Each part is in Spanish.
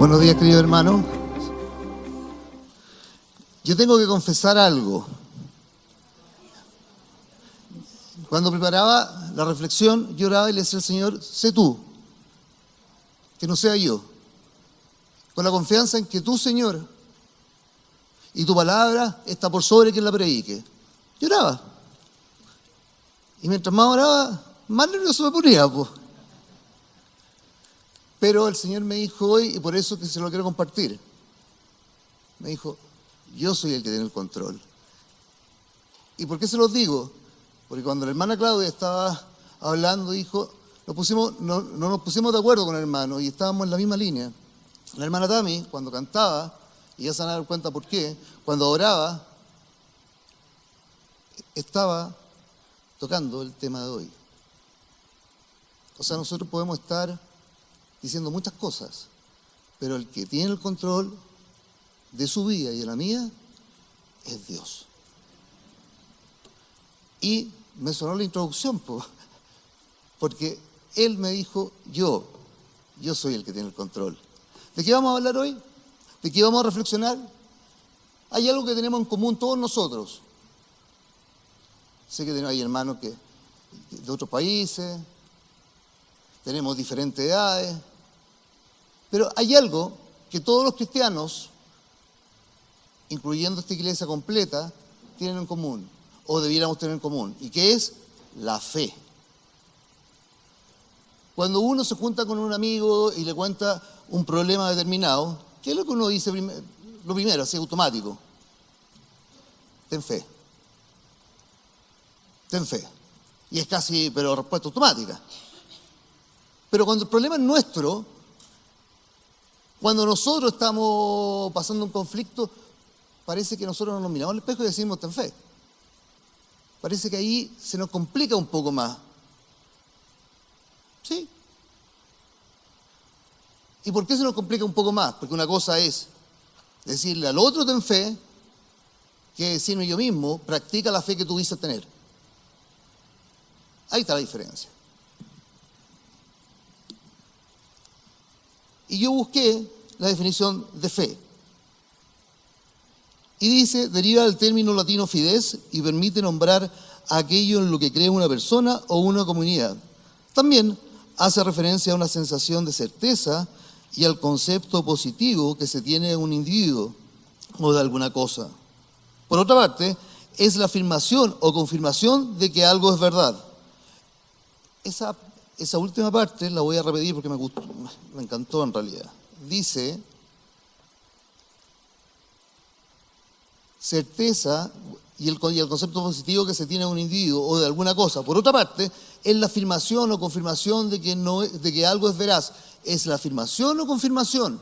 Buenos días, querido hermano. Yo tengo que confesar algo. Cuando preparaba la reflexión, yo oraba y le decía al Señor, sé tú, que no sea yo. Con la confianza en que tú, Señor, y tu palabra está por sobre quien la predique. Yo oraba. Y mientras más oraba, más nervioso me ponía, pues. Pero el Señor me dijo hoy, y por eso que se lo quiero compartir, me dijo, yo soy el que tiene el control. ¿Y por qué se los digo? Porque cuando la hermana Claudia estaba hablando, dijo, no nos pusimos de acuerdo con el hermano y estábamos en la misma línea. La hermana Tami, cuando cantaba, y ya se van a dar cuenta por qué, cuando oraba, estaba tocando el tema de hoy. O sea, nosotros podemos estar diciendo muchas cosas, pero el que tiene el control de su vida y de la mía es Dios. Y me sonó la introducción, porque Él me dijo, yo soy el que tiene el control. ¿De qué vamos a hablar hoy? ¿De qué vamos a reflexionar? Hay algo que tenemos en común todos nosotros. Sé que hay hermanos de otros países, tenemos diferentes edades, pero hay algo que todos los cristianos, incluyendo esta iglesia completa, tienen en común, o debiéramos tener en común, y que es la fe. Cuando uno se junta con un amigo y le cuenta un problema determinado, ¿qué es lo que uno dice lo primero, así automático? Ten fe. Ten fe. Y es casi, pero respuesta automática. Pero cuando el problema es nuestro, cuando nosotros estamos pasando un conflicto, parece que nosotros nos miramos al espejo y decimos, ten fe. Parece que ahí se nos complica un poco más. ¿Sí? ¿Y por qué se nos complica un poco más? Porque una cosa es decirle al otro ten fe, que decirme yo mismo, practica la fe que tú dices tener. Ahí está la diferencia. Y yo busqué la definición de fe. Y dice, deriva del término latino fides y permite nombrar aquello en lo que cree una persona o una comunidad. También hace referencia a una sensación de certeza y al concepto positivo que se tiene de un individuo o de alguna cosa. Por otra parte, es la afirmación o confirmación de que algo es verdad. Esa última parte la voy a repetir porque me gustó, me encantó en realidad. Dice, certeza y el concepto positivo que se tiene de un individuo o de alguna cosa. Por otra parte, es la afirmación o confirmación de que algo es veraz. ¿Es la afirmación o confirmación?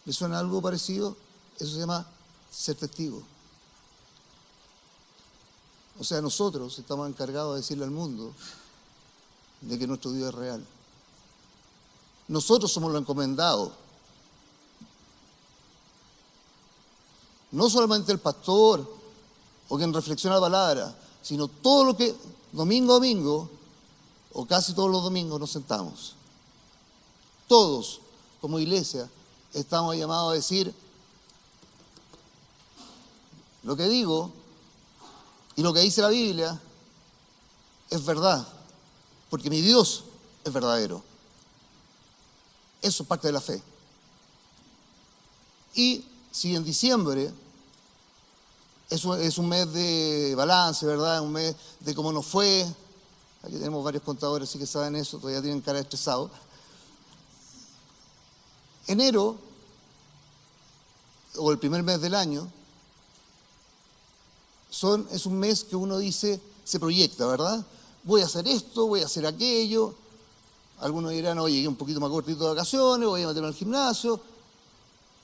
¿Le suena algo parecido? Eso se llama ser testigo. O sea, nosotros estamos encargados de decirle al mundo de que nuestro Dios es real. Nosotros somos los encomendados. No solamente el pastor o quien reflexiona la palabra, sino todo lo que domingo a domingo, o casi todos los domingos, nos sentamos. Todos, como iglesia, estamos llamados a decir lo que digo y lo que dice la Biblia es verdad, porque mi Dios es verdadero. Eso es parte de la fe. Y si en diciembre es un mes de balance, ¿verdad? Un mes de cómo nos fue. Aquí tenemos varios contadores, así que saben eso, todavía tienen cara de estresado. Enero, o el primer mes del año, es un mes que uno dice, se proyecta, ¿verdad? Voy a hacer esto, voy a hacer aquello. Algunos dirán, oye, llegué un poquito más cortito de vacaciones, voy a meterme al gimnasio.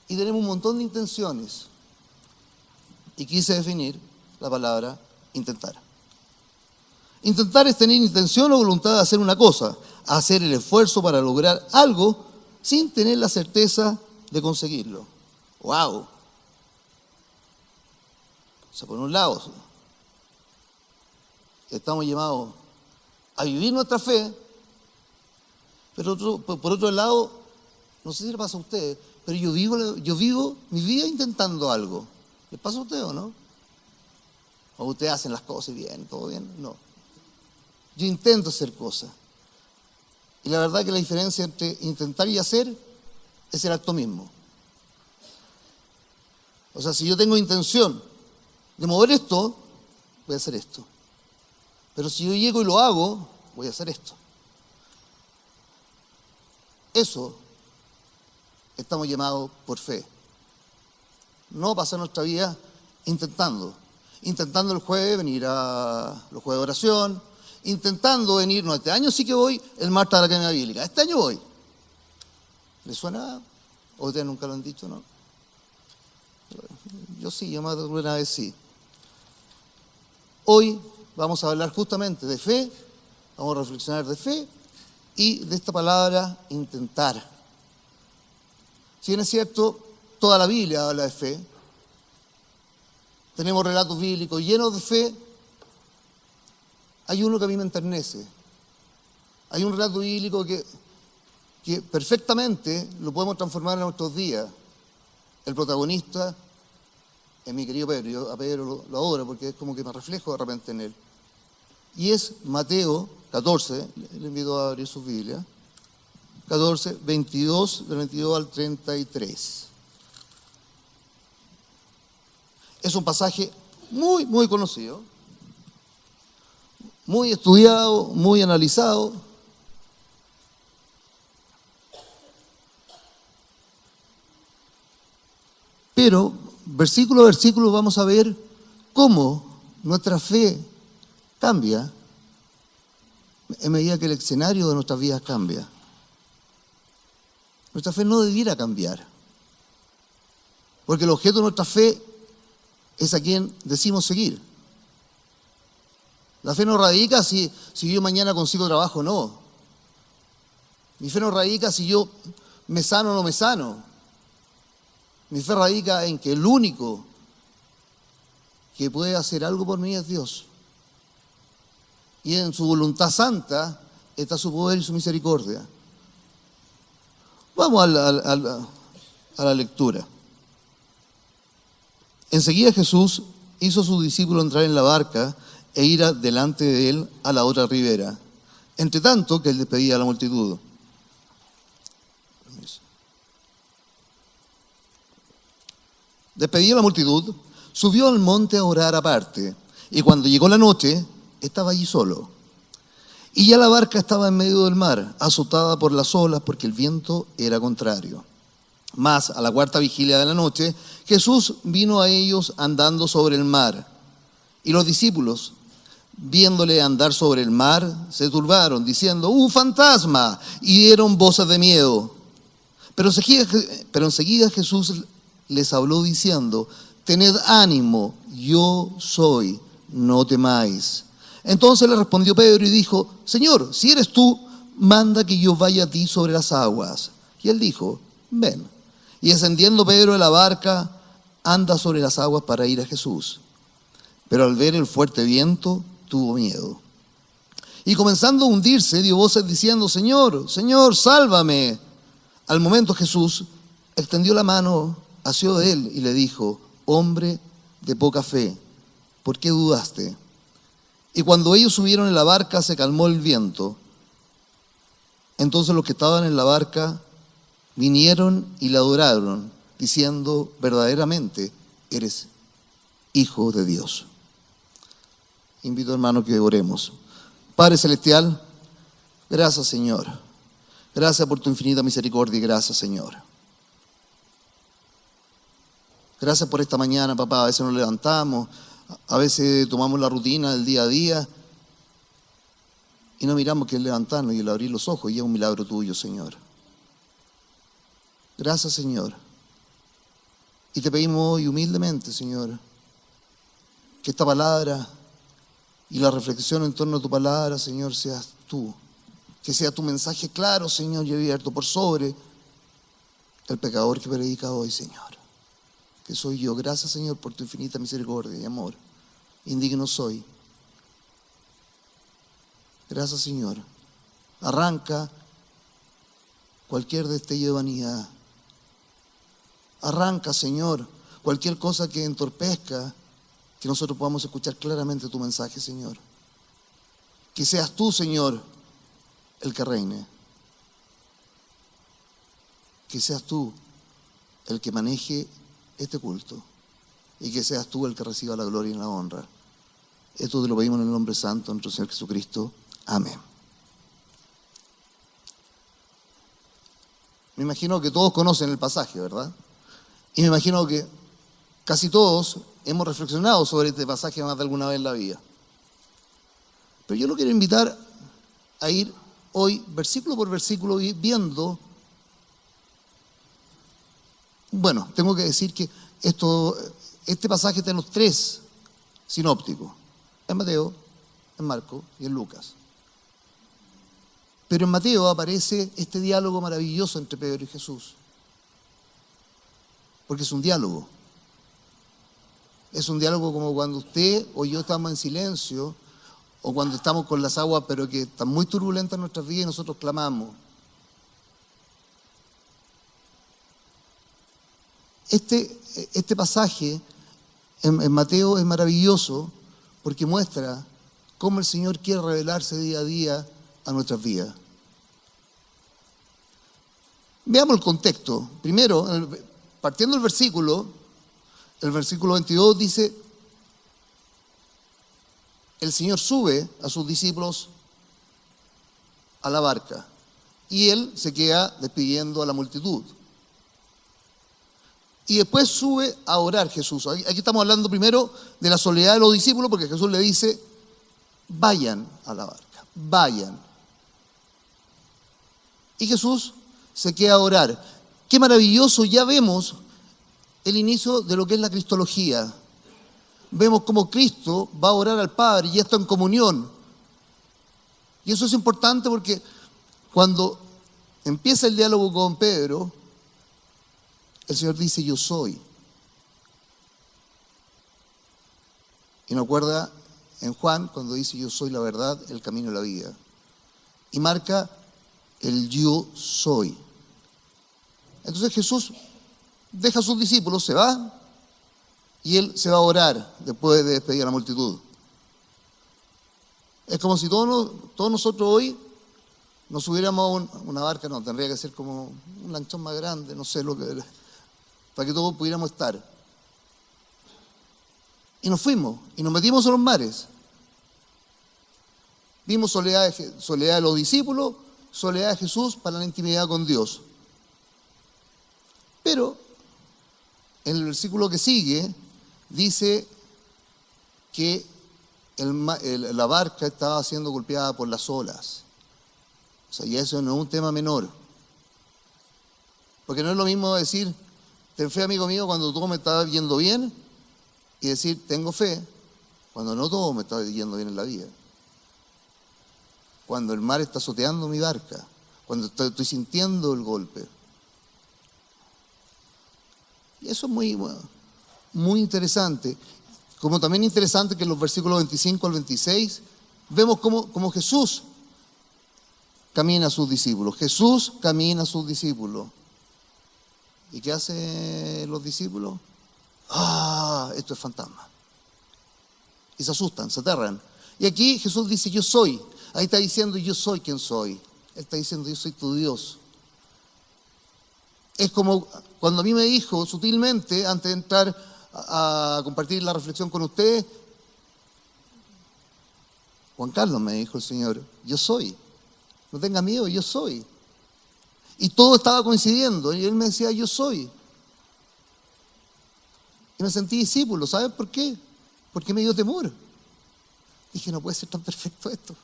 Y tenemos un montón de intenciones. Y quise definir la palabra intentar. Intentar es tener intención o voluntad de hacer una cosa, hacer el esfuerzo para lograr algo sin tener la certeza de conseguirlo. ¡Wow! O sea, por un lado, estamos llamados a vivir nuestra fe, pero por otro lado, No sé si le pasa a ustedes, pero yo vivo mi vida intentando algo. ¿Les pasa a ustedes o no? ¿O ustedes hacen las cosas bien, todo bien? No. Yo intento hacer cosas. Y la verdad que la diferencia entre intentar y hacer es el acto mismo. O sea, si yo tengo intención de mover esto, voy a hacer esto. Pero si yo llego y lo hago, voy a hacer esto. Eso estamos llamados por fe. No pasar nuestra vida intentando el jueves venir a los jueves de oración, intentando venir, no, este año sí que voy el martes a la Academia Bíblica, este año voy. ¿Les suena? ¿O ustedes nunca lo han dicho, no? Yo sí, yo más de una vez sí. Hoy vamos a hablar justamente de fe, vamos a reflexionar de fe y de esta palabra intentar. Si bien es cierto, toda la Biblia habla de fe, tenemos relatos bíblicos llenos de fe, hay uno que a mí me enternece. Hay un relato bíblico que perfectamente lo podemos transformar en nuestros días. El protagonista es mi querido Pedro. Yo a Pedro lo adoro porque es como que me reflejo de repente en él. Y es Mateo 14, le invito a abrir su Biblia, 14, 22, del 22 al 33. Es un pasaje muy, muy conocido, muy estudiado, muy analizado. Pero, versículo a versículo, vamos a ver cómo nuestra fe cambia en medida que el escenario de nuestras vidas cambia. Nuestra fe no debiera cambiar, porque el objeto de nuestra fe es a quien decimos seguir. La fe no radica si yo mañana consigo trabajo o no. Mi fe no radica si yo me sano o no me sano. Mi fe radica en que el único que puede hacer algo por mí es Dios. Y en su voluntad santa está su poder y su misericordia. Vamos a la lectura. Enseguida Jesús hizo a sus discípulos entrar en la barca e ir delante de él a la otra ribera, entre tanto que él despedía a la multitud. Despedía a la multitud, subió al monte a orar aparte, y cuando llegó la noche, estaba allí solo. Y ya la barca estaba en medio del mar, azotada por las olas, porque el viento era contrario. Mas, a la cuarta vigilia de la noche, Jesús vino a ellos andando sobre el mar. Y los discípulos, viéndole andar sobre el mar, se turbaron, diciendo, ¡un fantasma! Y dieron voces de miedo. Pero enseguida Jesús les habló diciendo, tened ánimo, yo soy, no temáis. Entonces le respondió Pedro y dijo, Señor, si eres tú, manda que yo vaya a ti sobre las aguas. Y él dijo, ven. Y descendiendo Pedro de la barca, anda sobre las aguas para ir a Jesús. Pero al ver el fuerte viento, tuvo miedo. Y comenzando a hundirse, dio voces diciendo, Señor, Señor, sálvame. Al momento Jesús extendió la mano, asió de él y le dijo, hombre de poca fe, ¿por qué dudaste? Y cuando ellos subieron en la barca, se calmó el viento. Entonces los que estaban en la barca vinieron y le adoraron, diciendo, verdaderamente eres Hijo de Dios. Invito, hermano, que oremos. Padre Celestial, gracias, Señor. Gracias por tu infinita misericordia y gracias, Señor. Gracias por esta mañana, papá. A veces nos levantamos, a veces tomamos la rutina del día a día y no miramos que el levantarnos y el abrir los ojos y es un milagro tuyo, Señor. Gracias, Señor. Y te pedimos hoy humildemente, Señor, que esta palabra y la reflexión en torno a tu palabra, Señor, seas tú. Que sea tu mensaje claro, Señor, y abierto por sobre el pecador que predica hoy, Señor. Que soy yo. Gracias, Señor, por tu infinita misericordia y amor. Indigno soy. Gracias, Señor. Arranca cualquier destello de vanidad. Arranca, Señor, cualquier cosa que entorpezca que nosotros podamos escuchar claramente tu mensaje, Señor. Que seas tú, Señor, el que reine. Que seas tú el que maneje este culto. Y que seas tú el que reciba la gloria y la honra. Esto te lo pedimos en el nombre santo de nuestro Señor Jesucristo. Amén. Me imagino que todos conocen el pasaje, ¿verdad? Y me imagino que casi todos hemos reflexionado sobre este pasaje más de alguna vez en la vida. Pero yo lo quiero invitar a ir hoy, versículo por versículo, viendo. Bueno, tengo que decir que este pasaje está en los 3 sinópticos. En Mateo, en Marcos y en Lucas. Pero en Mateo aparece este diálogo maravilloso entre Pedro y Jesús. Porque es un diálogo. Es un diálogo como cuando usted o yo estamos en silencio, o cuando estamos con las aguas, pero que están muy turbulentas en nuestras vidas y nosotros clamamos. Este pasaje en Mateo es maravilloso porque muestra cómo el Señor quiere revelarse día a día a nuestras vidas. Veamos el contexto. Primero, partiendo del versículo, el versículo 22 dice: el Señor sube a sus discípulos a la barca y Él se queda despidiendo a la multitud. Y después sube a orar Jesús. Aquí estamos hablando primero de la soledad de los discípulos, porque Jesús le dice: vayan a la barca, vayan. Y Jesús se queda a orar. Qué maravilloso, ya vemos el inicio de lo que es la cristología. Vemos cómo Cristo va a orar al Padre y está en comunión. Y eso es importante porque cuando empieza el diálogo con Pedro, el Señor dice: yo soy. Y nos acuerda en Juan cuando dice: yo soy la verdad, el camino y la vida. Y marca el yo soy. Entonces Jesús deja a sus discípulos, se va, y Él se va a orar después de despedir a la multitud. Es como si todos nosotros hoy nos subiéramos a una barca, no, tendría que ser como un lanchón más grande, no sé lo que, para que todos pudiéramos estar. Y nos fuimos, y nos metimos en los mares. Vimos soledad de los discípulos, soledad de Jesús para la intimidad con Dios. Pero en el versículo que sigue dice que la barca estaba siendo golpeada por las olas. O sea, y eso no es un tema menor. Porque no es lo mismo decir: ten fe, amigo mío, cuando todo me está yendo bien, y decir: tengo fe cuando no todo me está yendo bien en la vida. Cuando el mar está azoteando mi barca, cuando estoy sintiendo el golpe. Y eso es muy interesante. Como también interesante que en los versículos 25 al 26 vemos cómo Jesús camina a sus discípulos. Jesús camina a sus discípulos. ¿Y qué hacen los discípulos? Esto es fantasma. Y se asustan, se aterran. Y aquí Jesús dice: yo soy. Ahí está diciendo: yo soy quien soy. Él está diciendo: yo soy tu Dios. Es como cuando a mí me dijo sutilmente, antes de entrar a compartir la reflexión con ustedes, Juan Carlos, me dijo el Señor: yo soy. No tengas miedo, yo soy. Y todo estaba coincidiendo. Y Él me decía: yo soy. Y me sentí discípulo. ¿Sabes por qué? Porque me dio temor. Dije: no puede ser tan perfecto esto.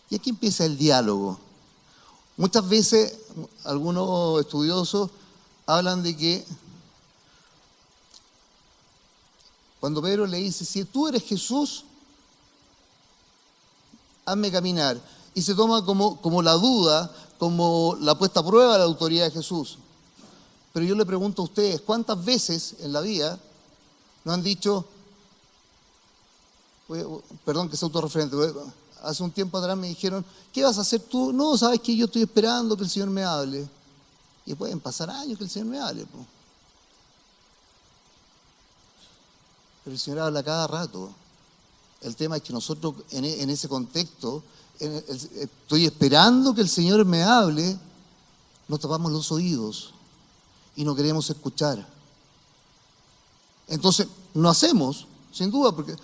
Y aquí empieza el diálogo. Muchas veces algunos estudiosos hablan de que cuando Pedro le dice: si tú eres Jesús, hazme caminar. Y se toma como la duda, como la puesta a prueba de la autoridad de Jesús. Pero yo le pregunto a ustedes: ¿cuántas veces en la vida nos han dicho: Perdón que sea autorreferente. Hace un tiempo atrás me dijeron, ¿qué vas a hacer tú? No, sabes que yo estoy esperando que el Señor me hable. Y pueden pasar años que el Señor me hable. Po. Pero el Señor habla cada rato. El tema es que nosotros en ese contexto, estoy esperando que el Señor me hable, nos tapamos los oídos y no queremos escuchar. Entonces, no hacemos, sin duda, porque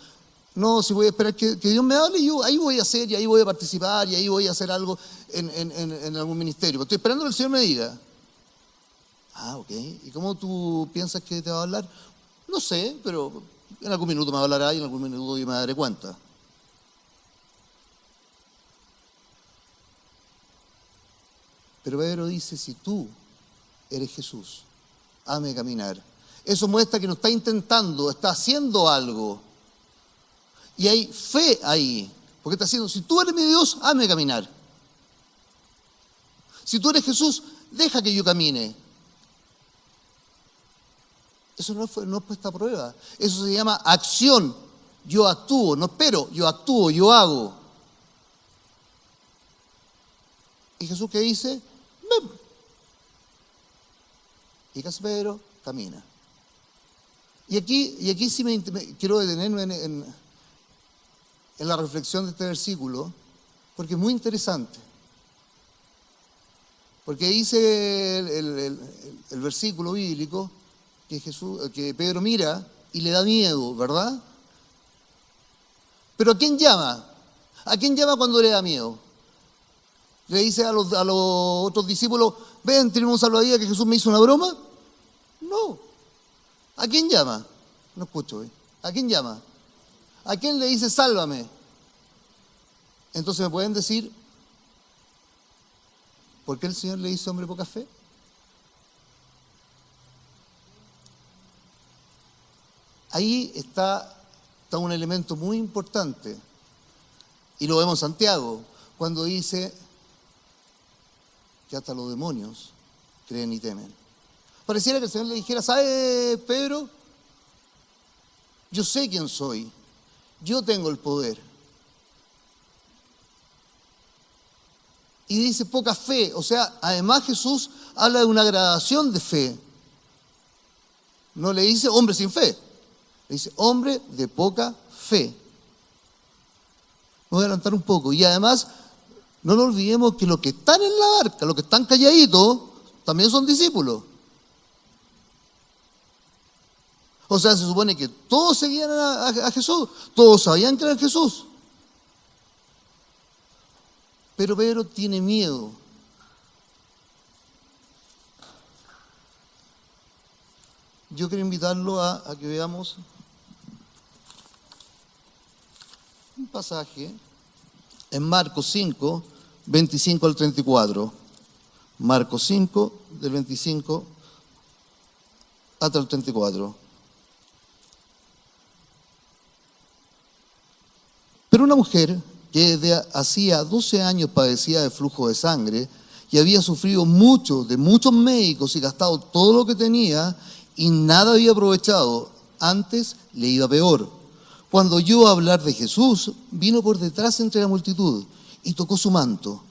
no, si voy a esperar que Dios me hable, yo ahí voy a hacer, y ahí voy a participar, y ahí voy a hacer algo en algún ministerio. Pero estoy esperando que el Señor me diga. Ah, ok. ¿Y cómo tú piensas que te va a hablar? No sé, pero en algún minuto me hablará y en algún minuto yo me daré cuenta. Pero Pedro dice, si tú eres Jesús, hazme caminar. Eso muestra que no está intentando, está haciendo algo. Y hay fe ahí, porque está haciendo, si tú eres mi Dios, hazme caminar. Si tú eres Jesús, deja que yo camine. Eso no es puesta a prueba. Eso se llama acción. Yo actúo, no espero, yo actúo, yo hago. ¿Y Jesús qué dice? Ven. ¿Y qué hace Pedro? Camina. Y aquí sí me quiero detenerme en la reflexión de este versículo, porque es muy interesante. Porque dice el versículo bíblico que Pedro mira y le da miedo, ¿verdad? Pero ¿a quién llama? ¿A quién llama cuando le da miedo? Le dice a los otros discípulos, ven, tenemos un salvavidas que Jesús me hizo una broma. No. ¿A quién llama? No escucho, ¿eh? ¿A quién llama? ¿A quién le dice sálvame? Entonces me pueden decir, ¿por qué el Señor le hizo hombre poca fe? Ahí está un elemento muy importante, y lo vemos en Santiago, cuando dice que hasta los demonios creen y temen. Pareciera que el Señor le dijera, ¿sabe, Pedro? Yo sé quién soy, yo tengo el poder. Y dice poca fe, o sea, además Jesús habla de una gradación de fe. No le dice hombre sin fe. Dice, hombre de poca fe. Me voy a adelantar un poco. Y además, no nos olvidemos que los que están en la barca, los que están calladitos, también son discípulos. O sea, se supone que todos seguían a Jesús, todos sabían que era Jesús. Pero Pedro tiene miedo. Yo quiero invitarlo a que veamos un pasaje en Marcos 5, 25 al 34. Marcos 5, del 25 hasta el 34. Pero una mujer que desde hacía 12 años padecía de flujo de sangre y había sufrido mucho de muchos médicos y gastado todo lo que tenía y nada había aprovechado, antes le iba peor. Cuando oyó hablar de Jesús, vino por detrás entre la multitud y tocó su manto,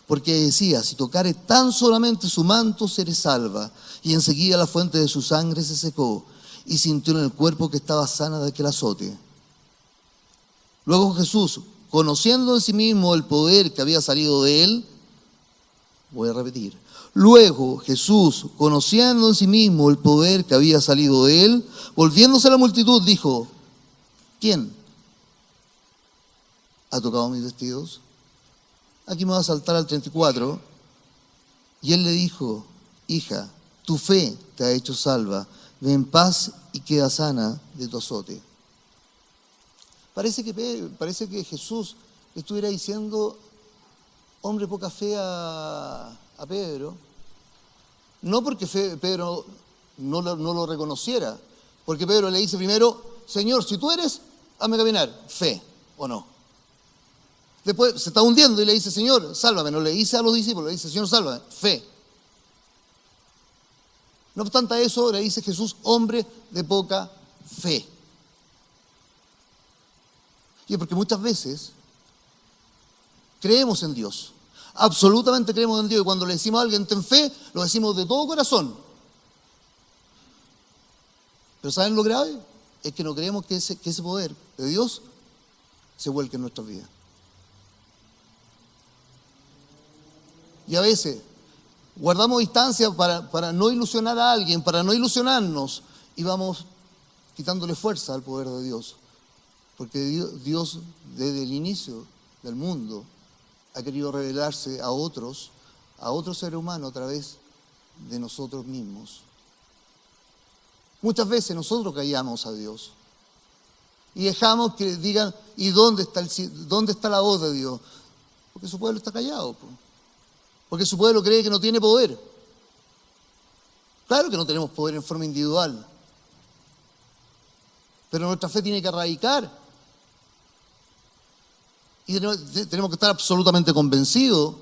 porque decía, si tocare tan solamente su manto, seré salva. Y enseguida la fuente de su sangre se secó y sintió en el cuerpo que estaba sana de aquel azote. Luego Jesús, conociendo en sí mismo el poder que había salido de él, voy a repetir, luego Jesús, conociendo en sí mismo el poder que había salido de él, volviéndose a la multitud, dijo, ¿quién ha tocado mis vestidos? Aquí me va a saltar al 34. Y él le dijo, hija, tu fe te ha hecho salva, ve en paz y queda sana de tu azote. Parece que Jesús le estuviera diciendo, hombre poca fe a Pedro, no porque Pedro no lo reconociera, porque Pedro le dice primero, Señor, si tú eres, hazme caminar, fe o no. Después se está hundiendo y le dice, Señor, sálvame, no le dice a los discípulos, le dice, Señor, sálvame, fe. No obstante a eso, le dice Jesús, hombre de poca fe. Y es porque muchas veces creemos en Dios. Absolutamente creemos en Dios. Y cuando le decimos a alguien ten fe, lo decimos de todo corazón. Pero ¿saben lo grave? Es que no creemos que ese poder de Dios se vuelque en nuestras vidas. Y a veces guardamos distancia para no ilusionar a alguien, para no ilusionarnos, y vamos quitándole fuerza al poder de Dios. Porque Dios desde el inicio del mundo ha querido revelarse a otros seres humanos a través de nosotros mismos. Muchas veces nosotros callamos a Dios y dejamos que digan, ¿y dónde está la voz de Dios? Porque su pueblo está callado, porque su pueblo cree que no tiene poder. Claro que no tenemos poder en forma individual, pero nuestra fe tiene que radicar y tenemos que estar absolutamente convencidos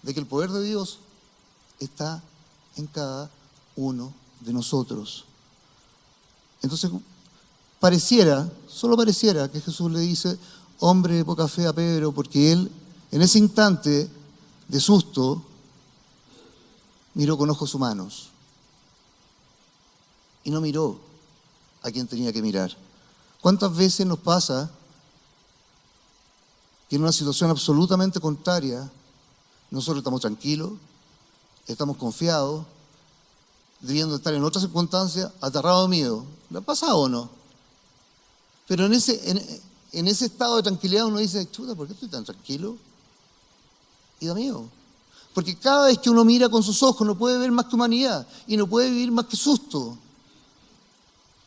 de que el poder de Dios está en cada uno de nosotros. Entonces, solo pareciera que Jesús le dice, hombre de poca fe a Pedro, porque él, en ese instante de susto, miró con ojos humanos y no miró a quien tenía que mirar. ¿Cuántas veces nos pasa que en una situación absolutamente contraria, nosotros estamos tranquilos, estamos confiados, debiendo estar en otras circunstancias, aterrados de miedo? ¿Le ha pasado o no? Pero en ese estado de tranquilidad uno dice, chuta, ¿por qué estoy tan tranquilo? Y da miedo. Porque cada vez que uno mira con sus ojos no puede ver más que humanidad y no puede vivir más que susto.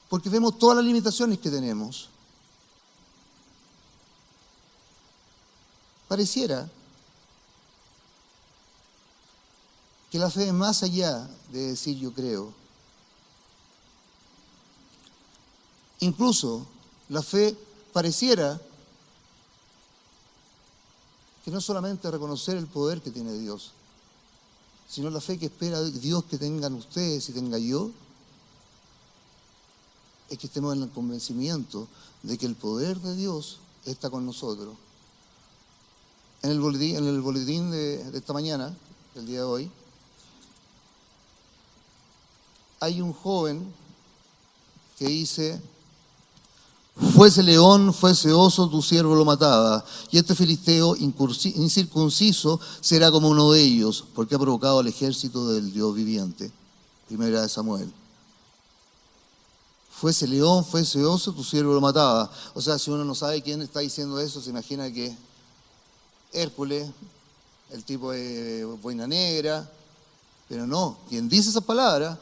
Porque vemos todas las limitaciones que tenemos. Pareciera que la fe es más allá de decir yo creo. Incluso la fe pareciera que no solamente reconocer el poder que tiene Dios, sino la fe que espera Dios que tengan ustedes y tenga yo, es que estemos en el convencimiento de que el poder de Dios está con nosotros. En el boletín de esta mañana, del día de hoy, hay un joven que dice, fuese león, fuese oso, tu siervo lo mataba, y este filisteo incircunciso será como uno de ellos, porque ha provocado al ejército del Dios viviente. Primera de Samuel. Fuese león, fuese oso, tu siervo lo mataba. O sea, si uno no sabe quién está diciendo eso, se imagina que Hércules, el tipo de boina negra, pero no, quien dice esas palabras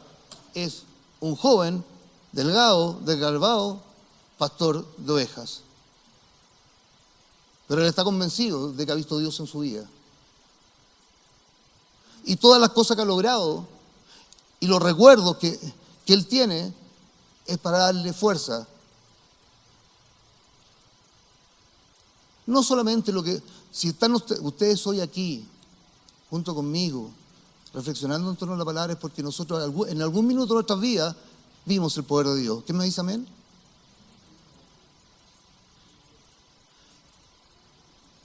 es un joven, delgado, desgarbado, pastor de ovejas. Pero él está convencido de que ha visto a Dios en su vida. Y todas las cosas que ha logrado y los recuerdos que él tiene es para darle fuerza. No solamente si están ustedes hoy aquí, junto conmigo, reflexionando en torno a la palabra, es porque nosotros en algún minuto de nuestras vidas vimos el poder de Dios. ¿Quién me dice amén?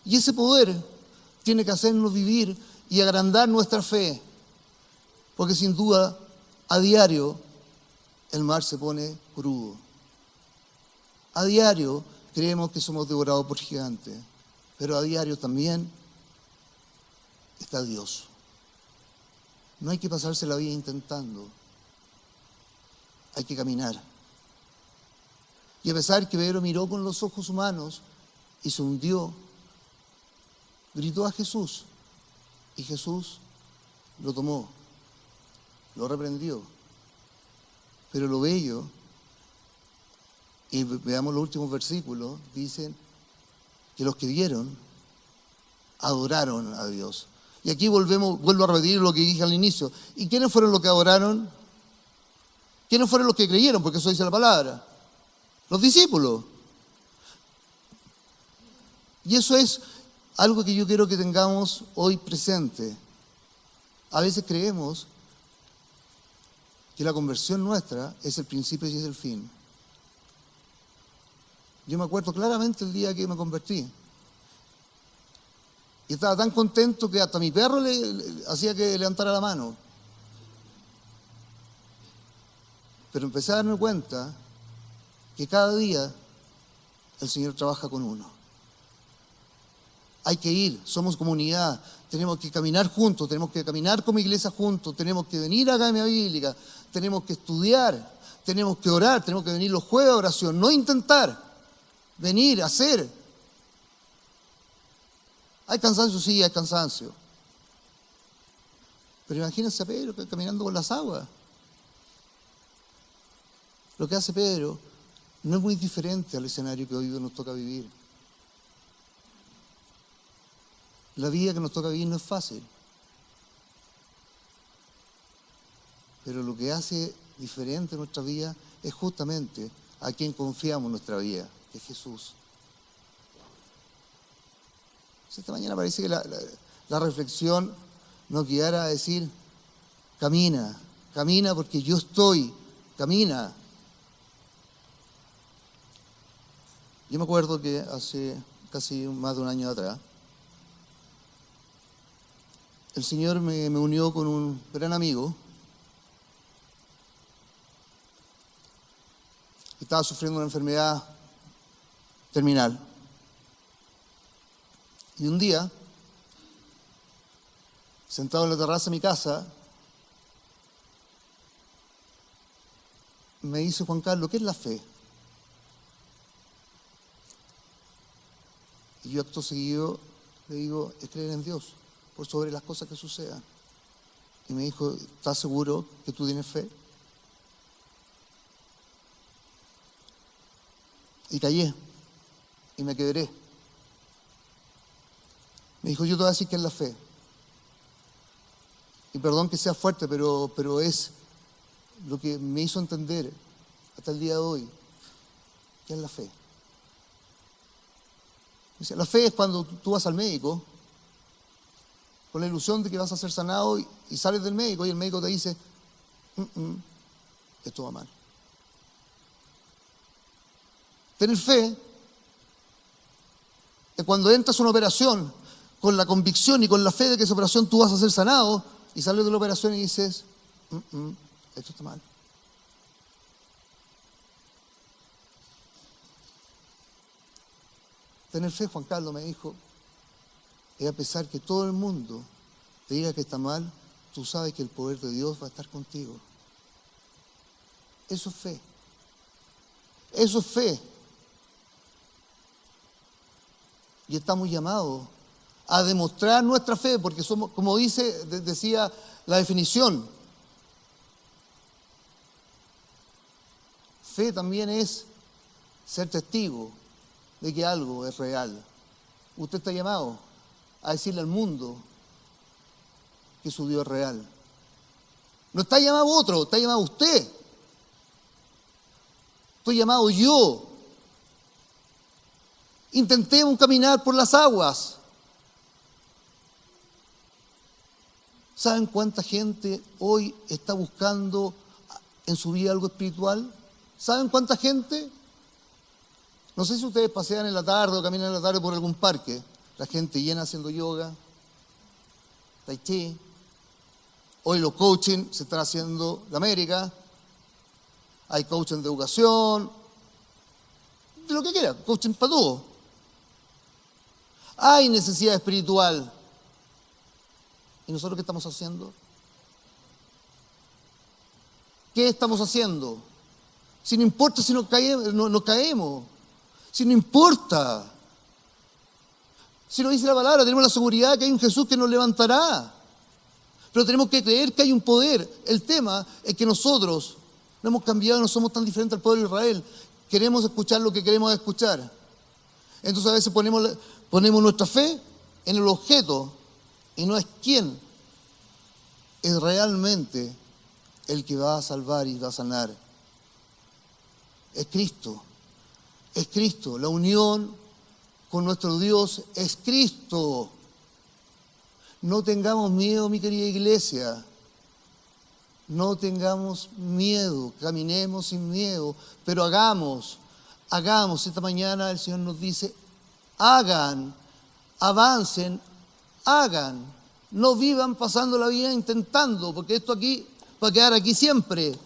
Y ese poder tiene que hacernos vivir y agrandar nuestra fe, porque sin duda a diario el mar se pone crudo. A diario creemos que somos devorados por gigantes, pero a diario también está Dios. No hay que pasarse la vida intentando, hay que caminar. Y a pesar que Pedro miró con los ojos humanos y se hundió, gritó a Jesús y Jesús lo tomó, lo reprendió. Pero lo bello, y veamos los últimos versículos, dicen que los que vieron adoraron a Dios. Y aquí vuelvo a repetir lo que dije al inicio. ¿Y quiénes fueron los que adoraron? ¿Quiénes fueron los que creyeron? Porque eso dice la palabra. Los discípulos. Y eso es algo que yo quiero que tengamos hoy presente. A veces creemos que la conversión nuestra es el principio y es el fin. Yo me acuerdo claramente el día que me convertí. Y estaba tan contento que hasta mi perro le hacía que levantara la mano. Pero empecé a darme cuenta que cada día el Señor trabaja con uno. Hay que ir, somos comunidad, tenemos que caminar juntos, tenemos que caminar como iglesia juntos, tenemos que venir a Academia Bíblica, tenemos que estudiar, tenemos que orar, tenemos que venir los jueves a oración, no intentar, venir, hacer. ¿Hay cansancio? Sí, hay cansancio. Pero imagínense a Pedro caminando por las aguas. Lo que hace Pedro no es muy diferente al escenario que hoy nos toca vivir. La vida que nos toca vivir no es fácil. Pero lo que hace diferente nuestra vida es justamente a quien confiamos nuestra vida, que es Jesús. Esta mañana parece que la reflexión nos guiara a decir, camina, camina porque yo estoy, camina. Yo me acuerdo que hace casi más de un año atrás, el Señor me unió con un gran amigo que estaba sufriendo una enfermedad terminal. Y un día, sentado en la terraza de mi casa, me dice: Juan Carlos, ¿qué es la fe? Y yo acto seguido le digo: es creer en Dios por sobre las cosas que sucedan. Y me dijo: ¿estás seguro que tú tienes fe? Y callé y me quebré. Me dijo: yo te voy a decir qué es la fe. Y perdón que sea fuerte, pero es lo que me hizo entender hasta el día de hoy qué es la fe. Dice, la fe es cuando tú vas al médico con la ilusión de que vas a ser sanado y sales del médico y el médico te dice: esto va mal. Tener fe es cuando entras a una operación con la convicción y con la fe de que esa operación tú vas a ser sanado y sales de la operación y dices: esto está mal. Tener fe, Juan Carlos me dijo, es a pesar que todo el mundo te diga que está mal, tú sabes que el poder de Dios va a estar contigo. Eso es fe. Eso es fe. Y estamos llamados a demostrar nuestra fe, porque somos, como decía la definición, fe también es ser testigo de que algo es real. Usted está llamado a decirle al mundo que su Dios es real. No está llamado otro, está llamado usted. Estoy llamado yo. Intentemos caminar por las aguas. ¿Saben cuánta gente hoy está buscando en su vida algo espiritual? ¿Saben cuánta gente? No sé si ustedes pasean en la tarde o caminan en la tarde por algún parque. La gente llena haciendo yoga, tai chi. Hoy los coaching se están haciendo en América. Hay coaching de educación, de lo que quiera, coaching para todo. Hay necesidad espiritual. ¿Y nosotros qué estamos haciendo? ¿Qué estamos haciendo? Si no importa si nos caemos. Si no importa. Si nos dice la palabra, tenemos la seguridad que hay un Jesús que nos levantará. Pero tenemos que creer que hay un poder. El tema es que nosotros no hemos cambiado, no somos tan diferentes al pueblo de Israel. Queremos escuchar lo que queremos escuchar. Entonces a veces ponemos nuestra fe en el objeto y no es quién es realmente el que va a salvar y va a sanar. Es Cristo. Es Cristo. La unión con nuestro Dios es Cristo. No tengamos miedo, mi querida iglesia. No tengamos miedo. Caminemos sin miedo, pero hagamos hagamos. Esta mañana el Señor nos dice, hagan, avancen, hagan. No vivan pasando la vida intentando, porque esto aquí va a quedar aquí siempre.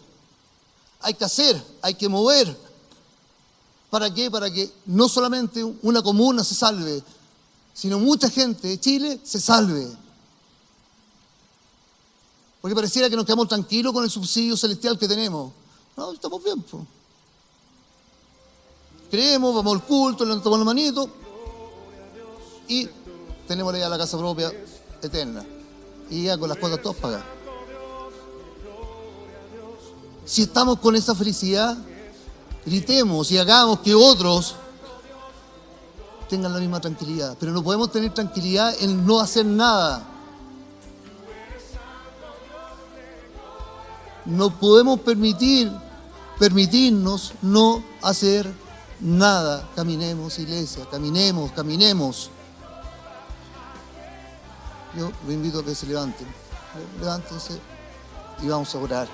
Hay que hacer, hay que mover. ¿Para qué? Para que no solamente una comuna se salve, sino mucha gente de Chile se salve. Porque pareciera que nos quedamos tranquilos con el subsidio celestial que tenemos. No, estamos bien, pues. Creemos, vamos al culto, levantamos la manito y tenemos ya la casa propia eterna. Y ya con las cuotas todas pagadas. Si estamos con esa felicidad, gritemos y hagamos que otros tengan la misma tranquilidad. Pero no podemos tener tranquilidad en no hacer nada. No podemos permitirnos no hacer nada. Caminemos, iglesia, caminemos. Yo los invito a que se levanten. Levántense y vamos a orar.